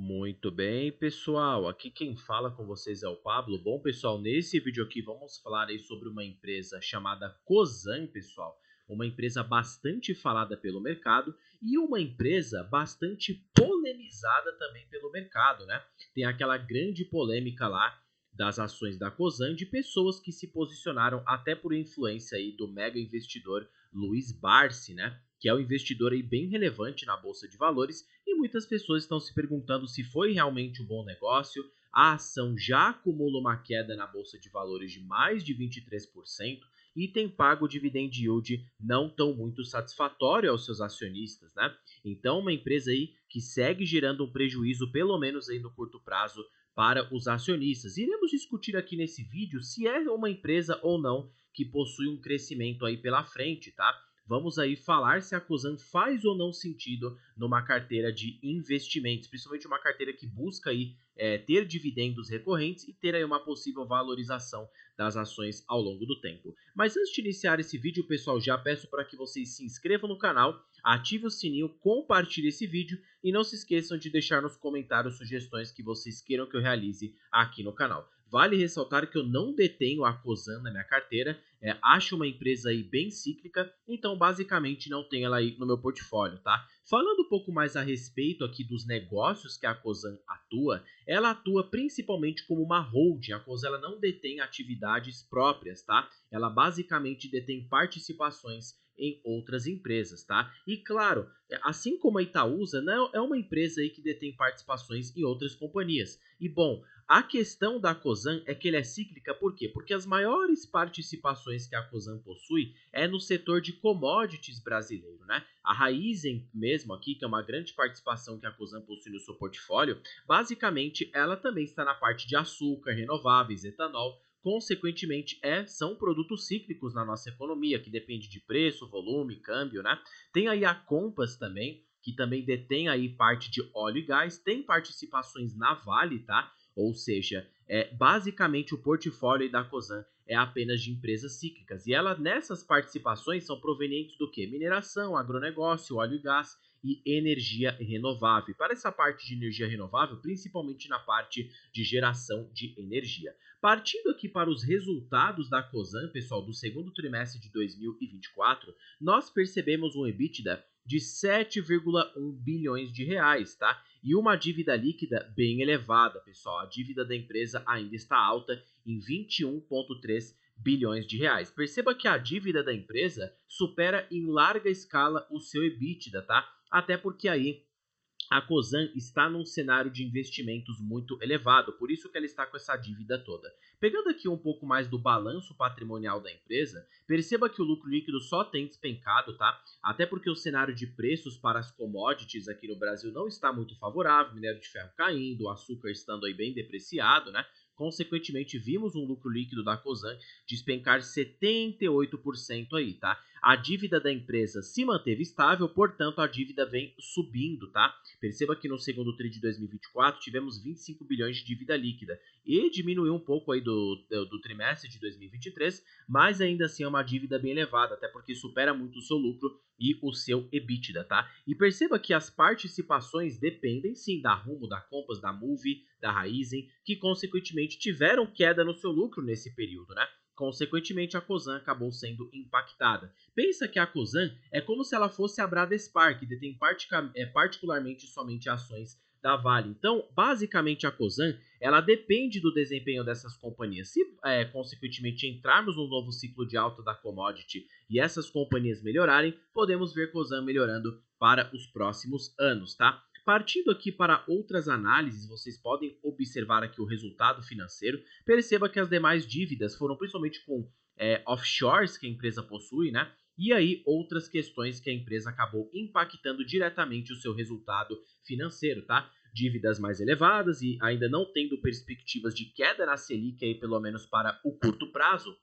Muito bem, pessoal. Aqui quem fala com vocês é o Pablo. Bom, pessoal, nesse vídeo aqui vamos falar aí sobre uma empresa chamada Cosan, pessoal. Uma empresa bastante falada pelo mercado e uma empresa bastante polemizada também pelo mercado, né? Tem aquela grande polêmica lá das ações da Cosan de pessoas que se posicionaram até por influência aí do mega investidor Luiz Barsi, né? Que é um investidor aí bem relevante na bolsa de valores e muitas pessoas estão se perguntando se foi realmente um bom negócio. A ação já acumula uma queda na bolsa de valores de mais de 23% e tem pago dividend yield não tão muito satisfatório aos seus acionistas, né? Então, uma empresa aí que segue gerando um prejuízo, pelo menos aí no curto prazo, para os acionistas. Iremos discutir aqui nesse vídeo se é uma empresa ou não que possui um crescimento aí pela frente, tá? Vamos aí falar se a Cosan faz ou não sentido numa carteira de investimentos, principalmente uma carteira que busca aí ter dividendos recorrentes e ter aí uma possível valorização das ações ao longo do tempo. Mas antes de iniciar esse vídeo, pessoal, já peço para que vocês se inscrevam no canal, ative o sininho, compartilhe esse vídeo e não se esqueçam de deixar nos comentários sugestões que vocês queiram que eu realize aqui no canal. Vale ressaltar que eu não detenho a Cosan na minha carteira, acho uma empresa aí bem cíclica, então basicamente não tenho ela aí no meu portfólio, tá? Falando um pouco mais a respeito aqui dos negócios que a Cosan atua, ela atua principalmente como uma holding. A Cosan ela não detém atividades próprias, tá? Ela basicamente detém participações em outras empresas, tá? E claro, assim como a Itaúsa, né, é uma empresa aí que detém participações em outras companhias. E bom, a questão da Cosan é que ele é cíclica, por quê? Porque as maiores participações que a Cosan possui é no setor de commodities brasileiro, né? A Raízen mesmo aqui, que é uma grande participação que a Cosan possui no seu portfólio, basicamente ela também está na parte de açúcar, renováveis, etanol. Consequentemente, são produtos cíclicos na nossa economia, que depende de preço, volume, câmbio, né? Tem aí a Compass também, que também detém aí parte de óleo e gás, tem participações na Vale, tá? Ou seja, basicamente o portfólio da Cosan é apenas de empresas cíclicas. E ela, nessas participações, são provenientes do que? Mineração, agronegócio, óleo e gás e energia renovável. Para essa parte de energia renovável, principalmente na parte de geração de energia. Partindo aqui para os resultados da Cosan, pessoal, do segundo trimestre de 2024, nós percebemos um EBITDA de 7,1 bilhões de reais, tá? E uma dívida líquida bem elevada, pessoal. A dívida da empresa ainda está alta em 21,3 bilhões de reais. Perceba que a dívida da empresa supera em larga escala o seu EBITDA, tá? Até porque aí a Cosan está num cenário de investimentos muito elevado, por isso que ela está com essa dívida toda. Pegando aqui um pouco mais do balanço patrimonial da empresa, perceba que o lucro líquido só tem despencado, tá? Até porque o cenário de preços para as commodities aqui no Brasil não está muito favorável, minério de ferro caindo, o açúcar estando aí bem depreciado, né? Consequentemente, vimos um lucro líquido da Cosan despencar 78% aí, tá? A dívida da empresa se manteve estável, portanto, a dívida vem subindo, tá? Perceba que no segundo TRI de 2024 tivemos 25 bilhões de dívida líquida e diminuiu um pouco aí do trimestre de 2023, mas ainda assim é uma dívida bem elevada, até porque supera muito o seu lucro e o seu EBITDA, tá? E perceba que as participações dependem sim da Rumo, da Compass, da Moove, da Raízen, que consequentemente tiveram queda no seu lucro nesse período, né? Consequentemente, a Cosan acabou sendo impactada. Pensa que a Cosan é como se ela fosse a Bradespar, que detém particularmente somente ações da Vale. Então, basicamente, a Cosan ela depende do desempenho dessas companhias. Se, consequentemente, entrarmos no novo ciclo de alta da commodity e essas companhias melhorarem, podemos ver Cosan melhorando para os próximos anos, tá? Partindo aqui para outras análises, vocês podem observar aqui o resultado financeiro. Perceba que as demais dívidas foram principalmente com offshores que a empresa possui, né? E aí outras questões que a empresa acabou impactando diretamente o seu resultado financeiro, tá? Dívidas mais elevadas e ainda não tendo perspectivas de queda na Selic aí pelo menos para o curto prazo,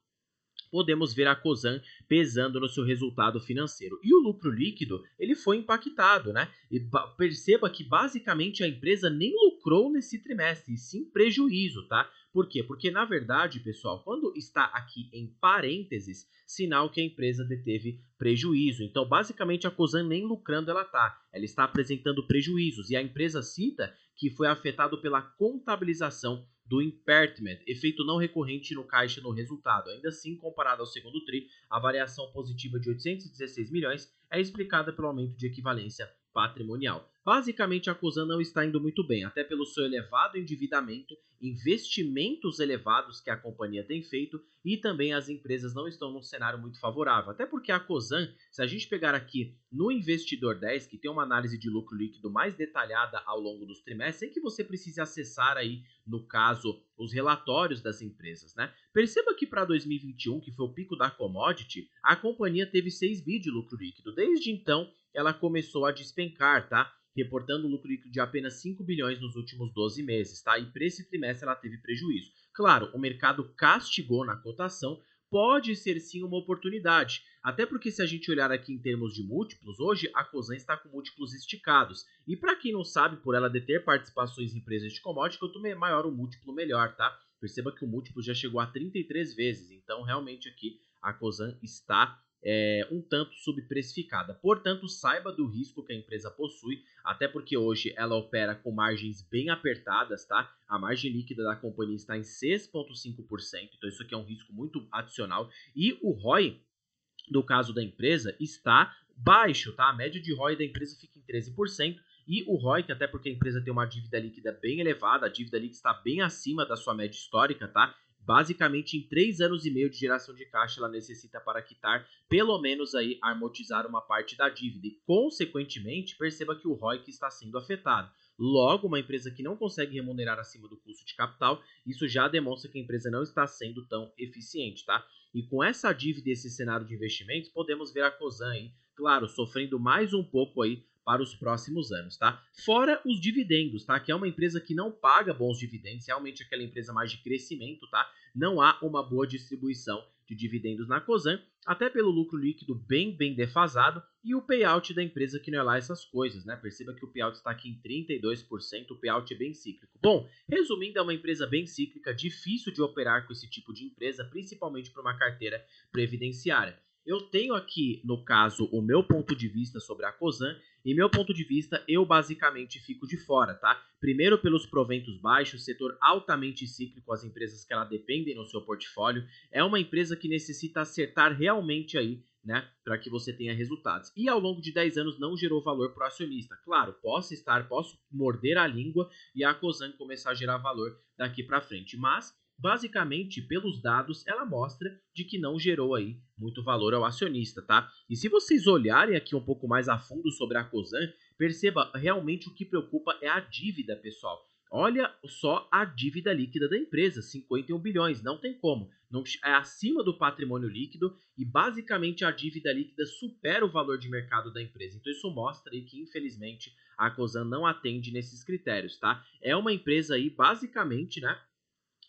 podemos ver a Cosan pesando no seu resultado financeiro. E o lucro líquido, ele foi impactado, né? E perceba que basicamente a empresa nem lucrou nesse trimestre, e sim prejuízo, tá? Por quê? Porque na verdade, pessoal, quando está aqui em parênteses, sinal que a empresa deteve prejuízo. Então, basicamente a Cosan nem lucrando ela tá. Ela está apresentando prejuízos e a empresa cita que foi afetado pela contabilização do impairment, efeito não recorrente no caixa no resultado. Ainda assim, comparado ao segundo TRI, a variação positiva de 816 milhões é explicada pelo aumento de equivalência patrimonial. Basicamente, a Cosan não está indo muito bem, até pelo seu elevado endividamento, investimentos elevados que a companhia tem feito e também as empresas não estão num cenário muito favorável. Até porque a Cosan, se a gente pegar aqui no Investidor 10, que tem uma análise de lucro líquido mais detalhada ao longo dos trimestres, sem que você precise acessar aí, no caso, os relatórios das empresas, né? Perceba que para 2021, que foi o pico da commodity, a companhia teve 6 bi de lucro líquido. Desde então, ela começou a despencar, tá? Reportando um lucro líquido de apenas 5 bilhões nos últimos 12 meses, tá? E para esse trimestre ela teve prejuízo. Claro, o mercado castigou na cotação, pode ser sim uma oportunidade. Até porque se a gente olhar aqui em termos de múltiplos, hoje a Cosan está com múltiplos esticados. E para quem não sabe, por ela deter participações em empresas de commodity, quanto maior o múltiplo, melhor, tá? Perceba que o múltiplo já chegou a 33 vezes. Então, realmente aqui a Cosan está um tanto subprecificada. Portanto, saiba do risco que a empresa possui, até porque hoje ela opera com margens bem apertadas, tá? A margem líquida da companhia está em 6,5%, então isso aqui é um risco muito adicional. E o ROI, no caso da empresa, está baixo, tá? A média de ROI da empresa fica em 13%. E o ROIC, até porque a empresa tem uma dívida líquida bem elevada, a dívida líquida está bem acima da sua média histórica, tá? Basicamente, em 3 anos e meio de geração de caixa, ela necessita para quitar, pelo menos aí, amortizar uma parte da dívida. E, consequentemente, perceba que o ROIC está sendo afetado. Logo, uma empresa que não consegue remunerar acima do custo de capital, isso já demonstra que a empresa não está sendo tão eficiente, tá? E com essa dívida e esse cenário de investimentos, podemos ver a Cosan aí, claro, sofrendo mais um pouco aí para os próximos anos, tá? Fora os dividendos, tá? Que é uma empresa que não paga bons dividendos, realmente aquela empresa mais de crescimento, tá? Não há uma boa distribuição de dividendos na Cosan, até pelo lucro líquido bem defasado e o payout da empresa que não é lá essas coisas, né? Perceba que o payout está aqui em 32%, o payout é bem cíclico. Bom, resumindo, é uma empresa bem cíclica, difícil de operar com esse tipo de empresa, principalmente para uma carteira previdenciária. Eu tenho aqui, no caso, o meu ponto de vista sobre a Cosan, e meu ponto de vista, eu basicamente fico de fora, tá? Primeiro pelos proventos baixos, setor altamente cíclico, as empresas que ela dependem no seu portfólio, é uma empresa que necessita acertar realmente aí, né, para que você tenha resultados. E ao longo de 10 anos não gerou valor para o acionista. Claro, posso morder a língua e a Cosan começar a gerar valor daqui para frente, mas basicamente, pelos dados, ela mostra de que não gerou aí muito valor ao acionista, tá? E se vocês olharem aqui um pouco mais a fundo sobre a Cosan, perceba, realmente o que preocupa é a dívida, pessoal. Olha só a dívida líquida da empresa, 51 bilhões, não tem como. Não, é acima do patrimônio líquido e basicamente a dívida líquida supera o valor de mercado da empresa. Então isso mostra aí que infelizmente a Cosan não atende nesses critérios, tá? É uma empresa aí basicamente, né,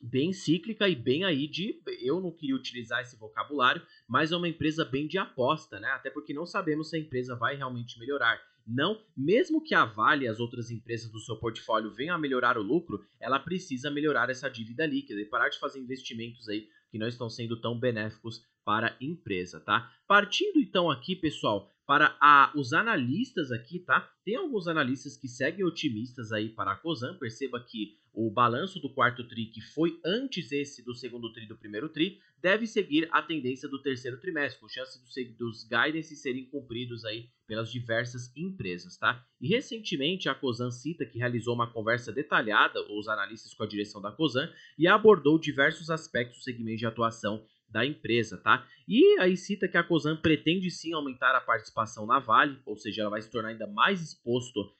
bem cíclica e bem aí de, eu não queria utilizar esse vocabulário, mas é uma empresa bem de aposta, né? Até porque não sabemos se a empresa vai realmente melhorar. Não, mesmo que a Vale e as outras empresas do seu portfólio venham a melhorar o lucro, ela precisa melhorar essa dívida líquida e parar de fazer investimentos aí que não estão sendo tão benéficos para a empresa, tá? Partindo então aqui, pessoal, para os analistas aqui, tá? Tem alguns analistas que seguem otimistas aí para a Cosan. Perceba que o balanço do quarto TRI, que foi antes esse do segundo TRI do primeiro TRI, deve seguir a tendência do terceiro trimestre, com chance dos guidances serem cumpridos aí pelas diversas empresas, tá? E recentemente a Cosan cita que realizou uma conversa detalhada, os analistas com a direção da Cosan, e abordou diversos aspectos do segmento de atuação da empresa, tá? E aí cita que a Cosan pretende sim aumentar a participação na Vale, ou seja, ela vai se tornar ainda mais exposto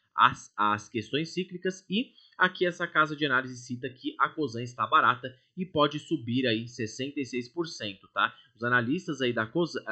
às questões cíclicas, e aqui essa casa de análise cita que a Cosan está barata e pode subir aí 66%, tá? Os analistas aí da Cosan,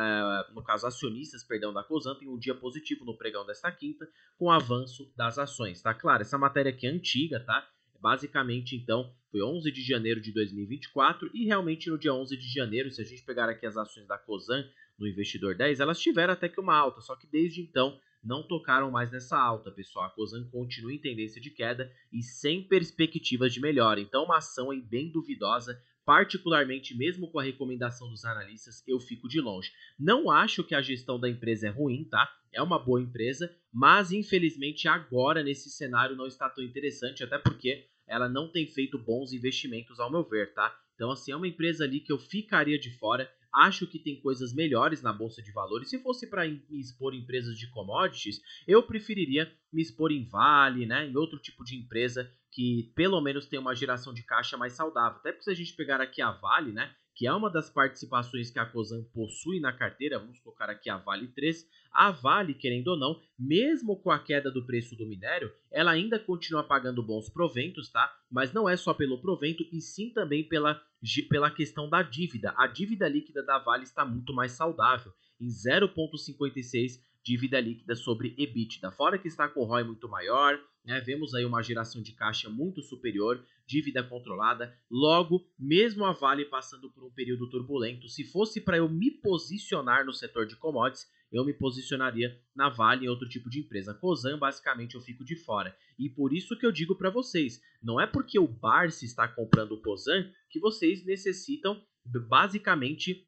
no caso acionistas, perdão, da Cosan, tem um dia positivo no pregão desta quinta com o avanço das ações, tá? Claro, essa matéria aqui é antiga, tá? Basicamente, então, foi 11 de janeiro de 2024 e realmente no dia 11 de janeiro, se a gente pegar aqui as ações da Cosan no Investidor 10, elas tiveram até que uma alta, só que desde então não tocaram mais nessa alta, pessoal. A Cosan continua em tendência de queda e sem perspectivas de melhora. Então, uma ação aí bem duvidosa particularmente, mesmo com a recomendação dos analistas, eu fico de longe. Não acho que a gestão da empresa é ruim, tá? É uma boa empresa, mas infelizmente agora nesse cenário não está tão interessante, até porque ela não tem feito bons investimentos ao meu ver, tá? Então assim, é uma empresa ali que eu ficaria de fora. Acho que tem coisas melhores na bolsa de valores. Se fosse para me expor em empresas de commodities, eu preferiria me expor em Vale, né, em outro tipo de empresa que pelo menos tem uma geração de caixa mais saudável. Até porque se a gente pegar aqui a Vale, né, que é uma das participações que a Cosan possui na carteira, vamos colocar aqui a Vale 3, a Vale, querendo ou não, mesmo com a queda do preço do minério, ela ainda continua pagando bons proventos, tá? Mas não é só pelo provento, e sim também pela questão da dívida. A dívida líquida da Vale está muito mais saudável, em 0,56 dívida líquida sobre EBITDA. Fora que está com o ROI muito maior, né? Vemos aí uma geração de caixa muito superior, dívida controlada. Logo, mesmo a Vale passando por um período turbulento, se fosse para eu me posicionar no setor de commodities, eu me posicionaria na Vale em outro tipo de empresa. Cosan, basicamente, eu fico de fora. E por isso que eu digo para vocês, não é porque o Barsi está comprando o Cosan que vocês necessitam, basicamente,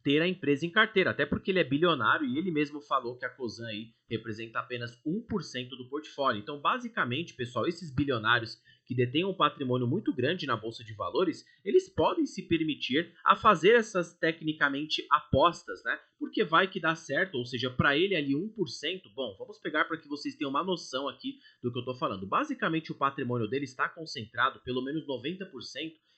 ter a empresa em carteira, até porque ele é bilionário e ele mesmo falou que a Cosan aí representa apenas 1% do portfólio. Então, basicamente, pessoal, esses bilionários que detêm um patrimônio muito grande na bolsa de valores, eles podem se permitir a fazer essas tecnicamente apostas, né? Porque vai que dá certo, ou seja, para ele ali 1%, bom, vamos pegar para que vocês tenham uma noção aqui do que eu estou falando. Basicamente, o patrimônio dele está concentrado, pelo menos 90%,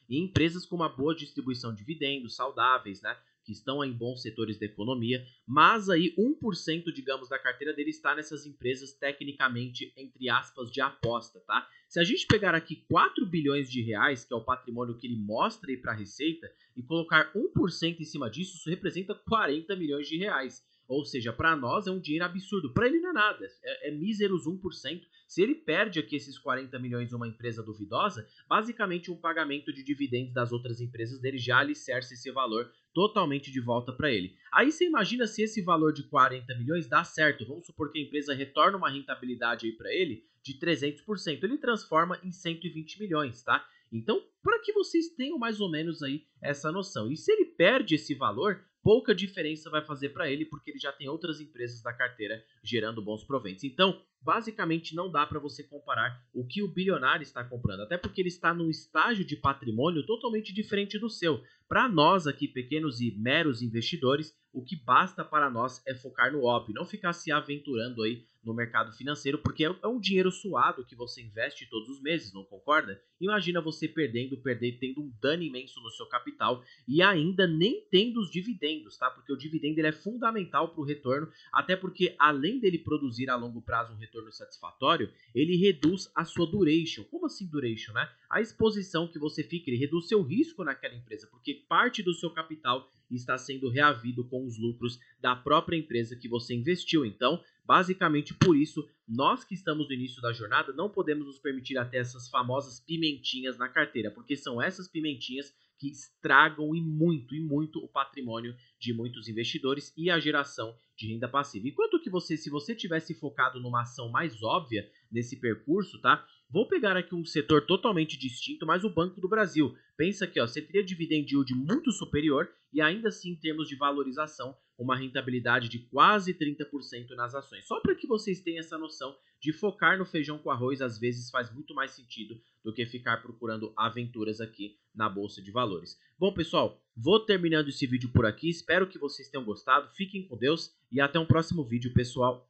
em empresas com uma boa distribuição de dividendos, saudáveis, né? Que estão em bons setores da economia, mas aí 1%, digamos, da carteira dele está nessas empresas tecnicamente, entre aspas, de aposta, tá? Se a gente pegar aqui 4 bilhões de reais, que é o patrimônio que ele mostra aí para a Receita, e colocar 1% em cima disso, isso representa 40 milhões de reais. Ou seja, para nós é um dinheiro absurdo. Para ele não é nada, é míseros 1%. Se ele perde aqui esses 40 milhões em uma empresa duvidosa, basicamente um pagamento de dividendos das outras empresas dele já alicerça esse valor totalmente de volta para ele. Aí você imagina se esse valor de 40 milhões dá certo. Vamos supor que a empresa retorna uma rentabilidade aí para ele de 300%. Ele transforma em 120 milhões, tá? Então, para que vocês tenham mais ou menos aí essa noção. E se ele perde esse valor, pouca diferença vai fazer para ele, porque ele já tem outras empresas da carteira gerando bons proventos. Então, basicamente não dá para você comparar o que o bilionário está comprando, até porque ele está num estágio de patrimônio totalmente diferente do seu. Para nós aqui, pequenos e meros investidores, o que basta para nós é focar no óbvio, não ficar se aventurando aí no mercado financeiro, porque é um dinheiro suado que você investe todos os meses, não concorda? Imagina você tendo um dano imenso no seu capital e ainda nem tendo os dividendos, tá? Porque o dividendo ele é fundamental para o retorno, até porque além dele produzir a longo prazo um retorno satisfatório, ele reduz a sua duration. Como assim duration, né? A exposição que você fica, ele reduz seu risco naquela empresa, porque parte do seu capital está sendo reavido com os lucros da própria empresa que você investiu. Então, basicamente por isso, nós que estamos no início da jornada não podemos nos permitir até essas famosas pimentinhas na carteira, porque são essas pimentinhas que estragam e muito o patrimônio de muitos investidores e a geração de renda passiva. Enquanto que você, se você tivesse focado numa ação mais óbvia nesse percurso, tá? Vou pegar aqui um setor totalmente distinto, mas o Banco do Brasil. Pensa aqui, ó, você teria dividend yield muito superior e ainda assim, em termos de valorização, uma rentabilidade de quase 30% nas ações. Só para que vocês tenham essa noção de focar no feijão com arroz, às vezes faz muito mais sentido do que ficar procurando aventuras aqui na Bolsa de Valores. Bom, pessoal, vou terminando esse vídeo por aqui. Espero que vocês tenham gostado. Fiquem com Deus e até um próximo vídeo, pessoal.